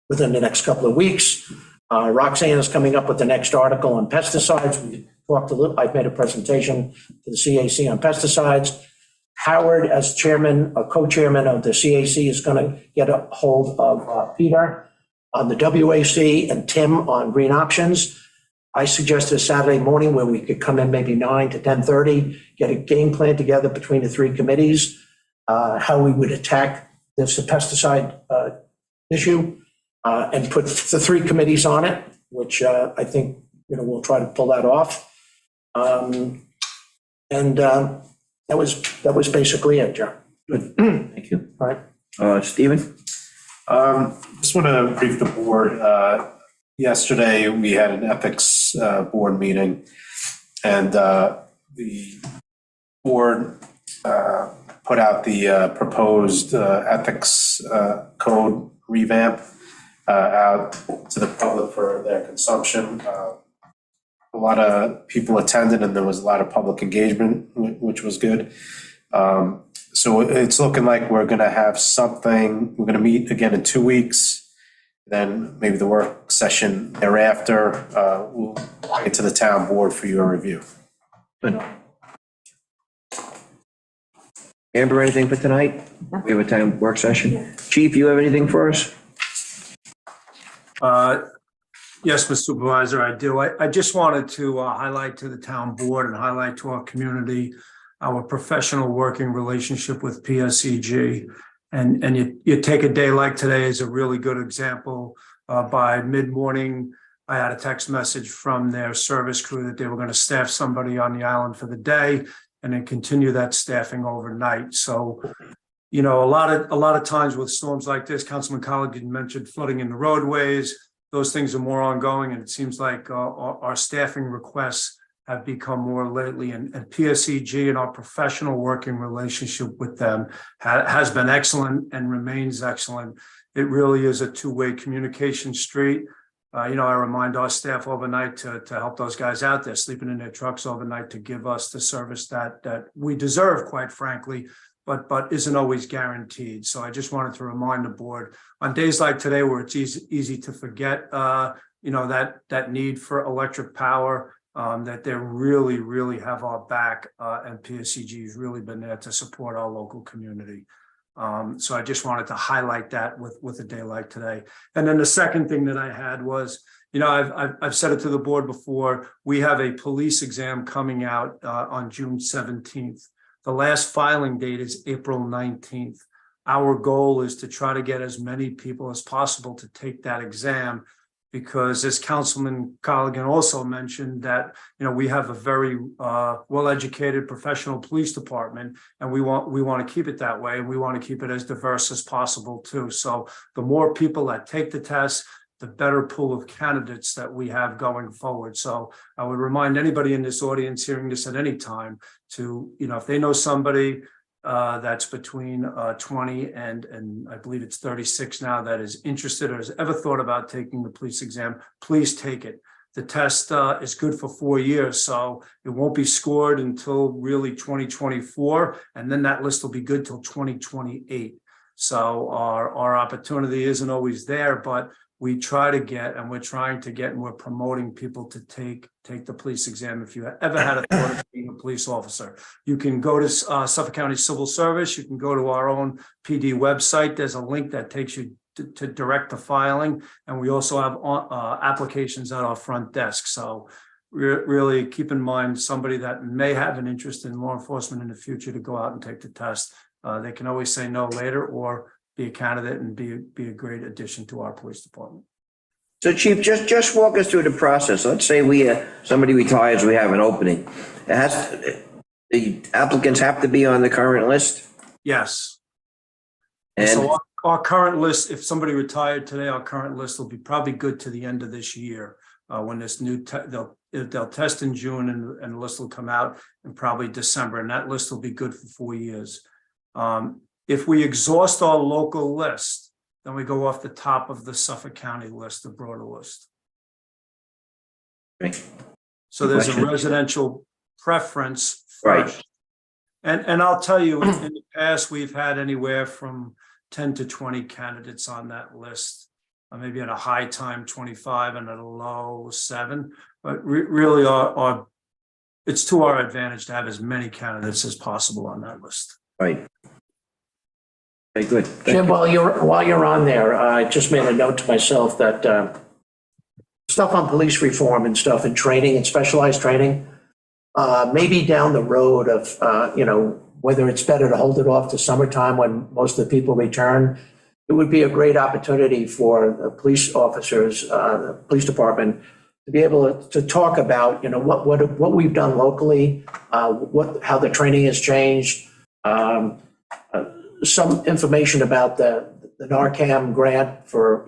within the next couple of weeks. Roxanne is coming up with the next article on pesticides. We talked a little, I've made a presentation to the CAC on pesticides. Howard, as chairman, co-chairman of the CAC, is going to get a hold of Peter on the WAC and Tim on green options. I suggested a Saturday morning where we could come in maybe 9 to 10:30, get a game plan together between the 3 committees, how we would attack this pesticide issue, and put the 3 committees on it, which I think we'll try to pull that off. That was basically it, John. Good. Thank you. All right. Stephen? Just want to brief the board. Yesterday, we had an ethics board meeting, and the board put out the proposed ethics code revamp out to the public for their consumption. A lot of people attended, and there was a lot of public engagement, which was good. So it's looking like we're going to have something. We're going to meet again in 2 weeks. Then maybe the work session thereafter, we'll get to the town board for your review. Good. Amber, anything for tonight? We have a town work session. Chief, you have anything for us? Yes, Mr. Supervisor, I do. I just wanted to highlight to the town board and highlight to our community our professional working relationship with PSEG. And you take a day like today as a really good example. By mid-morning, I had a text message from their service crew that they were going to staff somebody on the island for the day and then continue that staffing overnight. So, a lot of times with storms like this, Councilman Colligan mentioned flooding in the roadways. Those things are more ongoing, and it seems like our staffing requests have become more lately, and PSEG and our professional working relationship with them has been excellent and remains excellent. It really is a two-way communication street. I remind our staff overnight to help those guys out there sleeping in their trucks overnight to give us the service that we deserve, quite frankly, but isn't always guaranteed. So I just wanted to remind the board on days like today where it's easy to forget, that need for electric power, that they really, really have our back, and PSEG has really been there to support our local community. So I just wanted to highlight that with a day like today. And then the second thing that I had was, I've said it to the board before, we have a police exam coming out on June 17th. The last filing date is April 19th. Our goal is to try to get as many people as possible to take that exam, because as Councilman Colligan also mentioned that, we have a very well-educated professional police department, and we want to keep it that way. And we want to keep it as diverse as possible too. So the more people that take the test, the better pool of candidates that we have going forward. So I would remind anybody in this audience hearing this at any time to, if they know somebody that's between 20 and I believe it's 36 now that is interested or has ever thought about taking the police exam, please take it. The test is good for 4 years, so it won't be scored until really 2024, and then that list will be good till 2028. So our opportunity isn't always there, but we try to get, and we're trying to get, and we're promoting people to take the police exam. If you ever had a thought of being a police officer, you can go to Suffolk County Civil Service. You can go to our own PD website. There's a link that takes you to direct the filing. And we also have applications at our front desk. So really keep in mind somebody that may have an interest in law enforcement in the future to go out and take the test. They can always say no later, or be a candidate and be a great addition to our police department. So Chief, just walk us through the process. Let's say somebody retires, we have an opening. The applicants have to be on the current list? Yes. And So our current list, if somebody retired today, our current list will be probably good to the end of this year. When this new, they'll test in June and the list will come out in probably December, and that list will be good for 4 years. If we exhaust our local list, then we go off the top of the Suffolk County list, the broader list. Right. So there's a Question. residential preference Right. first. And I'll tell you, in the past, we've had anywhere from 10 to 20 candidates on that list. Maybe at a high time, 25, and at a low 7. But really, it's to our advantage to have as many candidates as possible on that list. Right. Okay, good. Thank Jim, you. while you're on there, I just made a note to myself that stuff on police reform and stuff and training and specialized training, maybe down the road of, whether it's better to hold it off to summertime when most of the people return, it would be a great opportunity for the police officers, the police department, to be able to talk about, what we've done locally, how the training has changed, some information about the NARCAM grant for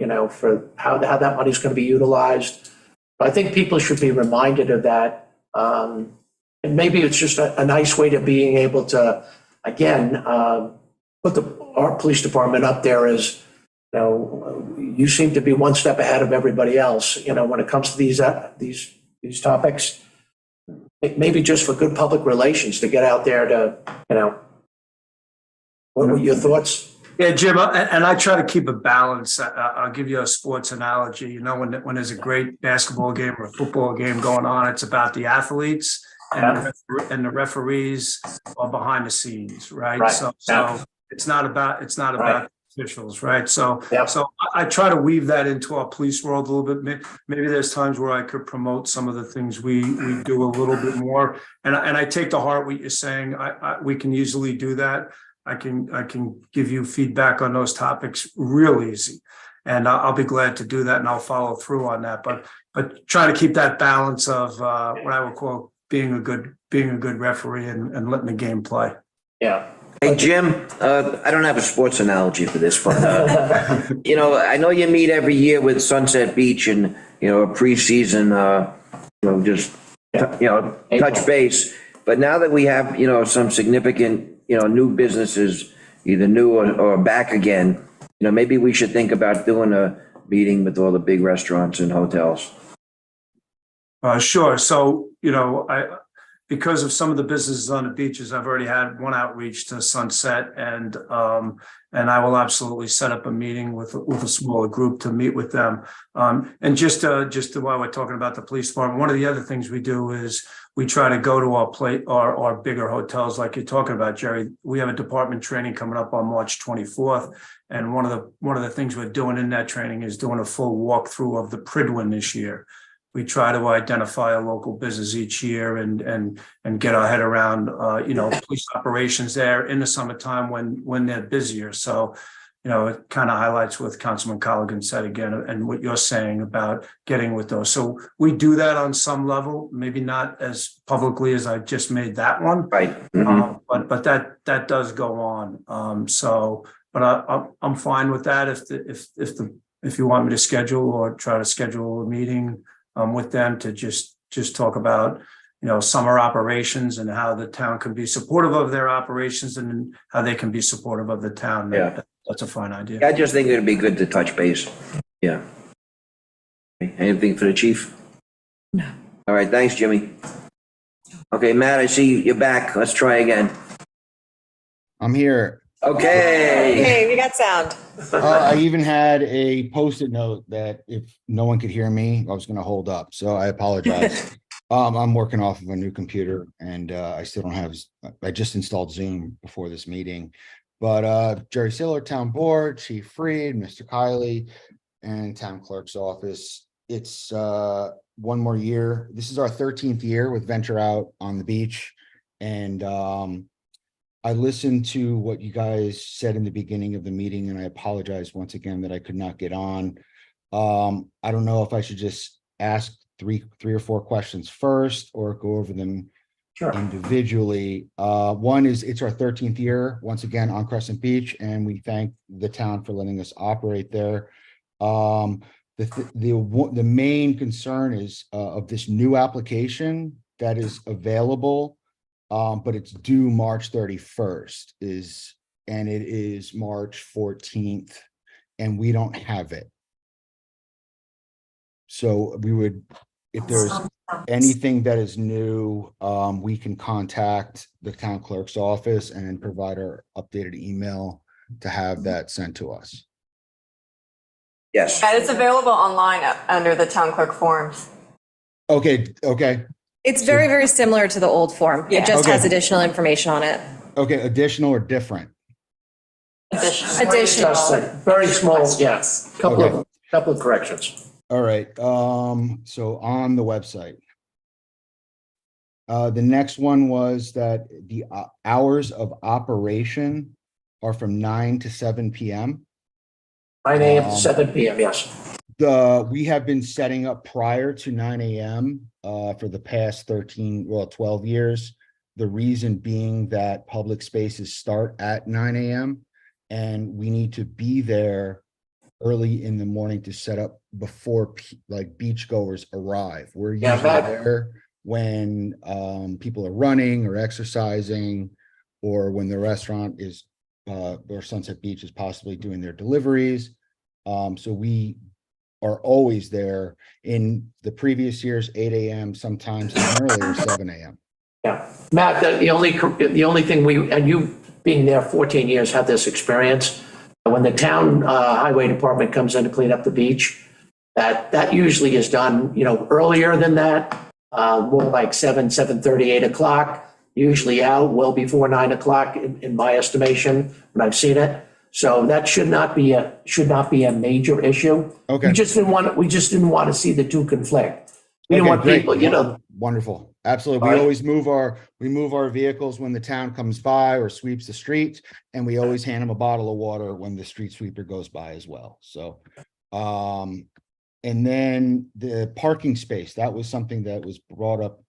how that money's going to be utilized. I think people should be reminded of that. And maybe it's just a nice way to being able to, again, put our police department up there as, you seem to be one step ahead of everybody else, when it comes to these topics. Maybe just for good public relations to get out there to, what were your thoughts? Yeah, Jim, and I try to keep a balance. I'll give you a sports analogy. When there's a great basketball game or a football game going on, it's about the athletes, and the referees are behind the scenes, right? Right. So it's not about officials, right? So Yep. so I try to weave that into our police world a little bit. Maybe there's times where I could promote some of the things we do a little bit more, and I take to heart what you're saying. We can easily do that. I can give you feedback on those topics real easy, and I'll be glad to do that, and I'll follow through on that. But try to keep that balance of what I would call being a good referee and letting the game play. Yeah. Hey, Jim, I don't have a sports analogy for this, but, I know you meet every year with Sunset Beach and, a preseason, touch base. But now that we have, some significant, new businesses, either new or back again, maybe we should think about doing a meeting with all the big restaurants and hotels. Sure. So, because of some of the businesses on the beaches, I've already had one outreach to Sunset, and I will absolutely set up a meeting with a smaller group to meet with them. And just while we're talking about the police department, one of the other things we do is we try to go to our bigger hotels like you're talking about, Jerry. We have a department training coming up on March 24th. And one of the things we're doing in that training is doing a full walkthrough of the Prydwen this year. We try to identify a local business each year and get our head around, police operations there in the summertime when they're busier. So, it kind of highlights what Councilman Colligan said again, and what you're saying about getting with those. So we do that on some level, maybe not as publicly as I just made that one. Right. But that does go on. But I'm fine with that if you want me to schedule or try to schedule a meeting with them to just talk about, summer operations and how the town can be supportive of their operations and how they can be supportive of the town. Yeah. That's a fine idea. I just think it'd be good to touch base. Yeah. Anything for the chief? No. All right, thanks, Jimmy. Okay, Matt, I see you're back. Let's try again. I'm here. Okay. Hey, we got sound. I even had a Post-it note that if no one could hear me, I was going to hold up. So I apologize. I'm working off of a new computer and I still don't have, I just installed Zoom before this meeting. But Jerry Siller, Town Board, Chief Freed, Mr. Kiley, and Town Clerk's Office. It's one more year. This is our 13th year with Venture Out on the Beach. And I listened to what you guys said in the beginning of the meeting, and I apologize once again that I could not get on. I don't know if I should just ask three or four questions first or go over them individually. One is, it's our 13th year once again on Crescent Beach, and we thank the town for letting us operate there. The main concern is of this new application that is available, but it's due March 31st and it is March 14th, and we don't have it. So we would, if there's anything that is new, we can contact the town clerk's office and provide our updated email to have that sent to us. Yes. And it's available online under the town clerk forms. Okay. It's very, very similar to the old form. It just has additional information on it. Okay, additional or different? Additional. Just very small, yes, couple of corrections. All right, so on the website. The next one was that the hours of operation are from 9 to 7 p.m. 9 a.m. to 7 p.m., yes. We have been setting up prior to 9 a.m. For the past 12 years. The reason being that public spaces start at 9 a.m. and we need to be there early in the morning to set up before beachgoers arrive. We're usually there when people are running or exercising, or when the restaurant is or Sunset Beach is possibly doing their deliveries. So we are always there. In the previous years, 8 a.m., sometimes earlier, 7 a.m. Yeah, Matt, the only thing and you being there 14 years have this experience. When the town highway department comes in to clean up the beach, that usually is done, earlier than that, more like 7:30, 8 o'clock, usually out well before 9 o'clock in my estimation, when I've seen it. So that should not be a major issue. Okay. We just didn't want to see the two conflict. We didn't want great. people, Wonderful. Absolutely. We always move our vehicles when the town comes by or sweeps the street, and we always hand them a bottle of water when the street sweeper goes by as well. So, and then the parking space, that was something that was brought up.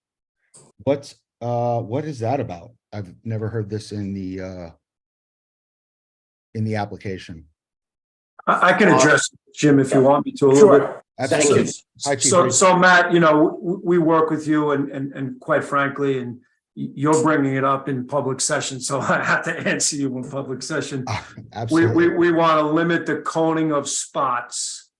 What is that about? I've never heard this in the application. I can address Jim if you want me to a little bit. Absolutely. Hi, Chief. So Matt, we work with you and quite frankly, and you're bringing it up in public session, so I have to answer you in public session. Absolutely. We want to limit the coning of spots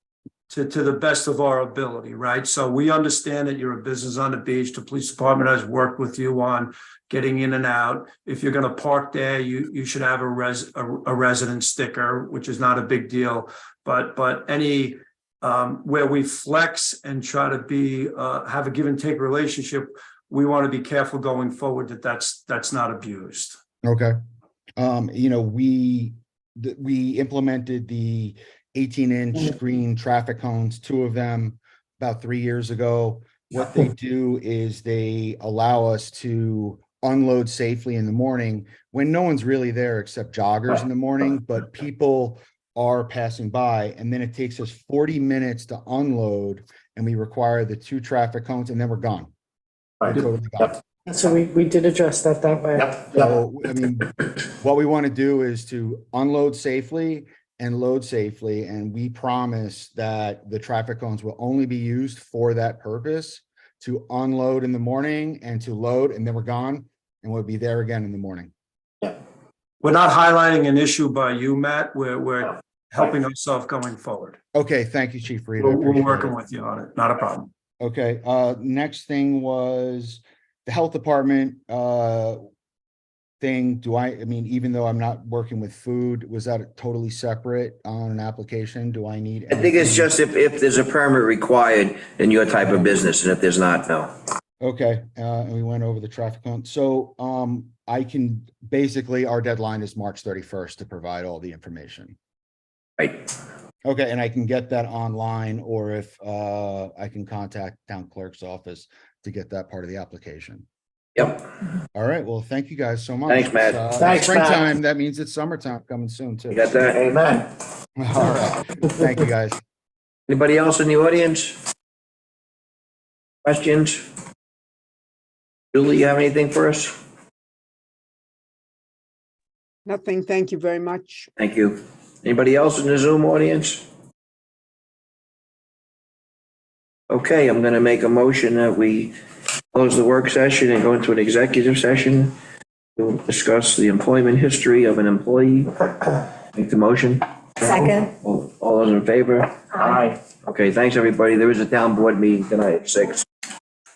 to the best of our ability, right? So we understand that you're a business on the beach. The police department has worked with you on getting in and out. If you're going to park there, you should have a resident sticker, which is not a big deal. But any where we flex and try to have a give and take relationship, we want to be careful going forward that that's not abused. Okay. You know, we implemented the 18-inch screen traffic cones, 2 of them, about 3 years ago. What they do is they allow us to unload safely in the morning when no one's really there except joggers in the morning, but people are passing by, and then it takes us 40 minutes to unload, and we require the 2 traffic cones, and then we're gone. We're totally gone. So we did address that way. Yep, yep. So, I mean, what we want to do is to unload safely and load safely, and we promise that the traffic cones will only be used for that purpose, to unload in the morning and to load, and then we're gone, and we'll be there again in the morning. We're not highlighting an issue by you, Matt. We're helping ourselves going forward. Okay, thank you, Chief Reed. I We're appreciate working it. with you on it. Not a problem. Okay, next thing was the health department, thing. I mean, even though I'm not working with food, was that totally separate on an application? Do I need? I think it's anything? just if there's a permit required in your type of business, and if there's not, no. Okay, and we went over the traffic count. So, I can, basically, our deadline is March 31st to provide all the information. Right. Okay, and I can get that online, or if, I can contact town clerk's office to get that part of the application. Yep. All right, well, thank you guys so much. Thanks, Matt. It's, Thanks, Matt. Springtime, that means it's summertime coming soon too. You got that? Amen. All right, thank you, guys. Anybody else in the audience? Questions? Julie, you have anything for us? Nothing, thank you very much. Thank you. Anybody else in the Zoom audience? Okay, I'm gonna make a motion that we close the work session and go into an executive session to discuss the employment history of an employee. Make the motion. Second. All those in favor? Aye. Okay, thanks, everybody. There is a town board meeting tonight at 6.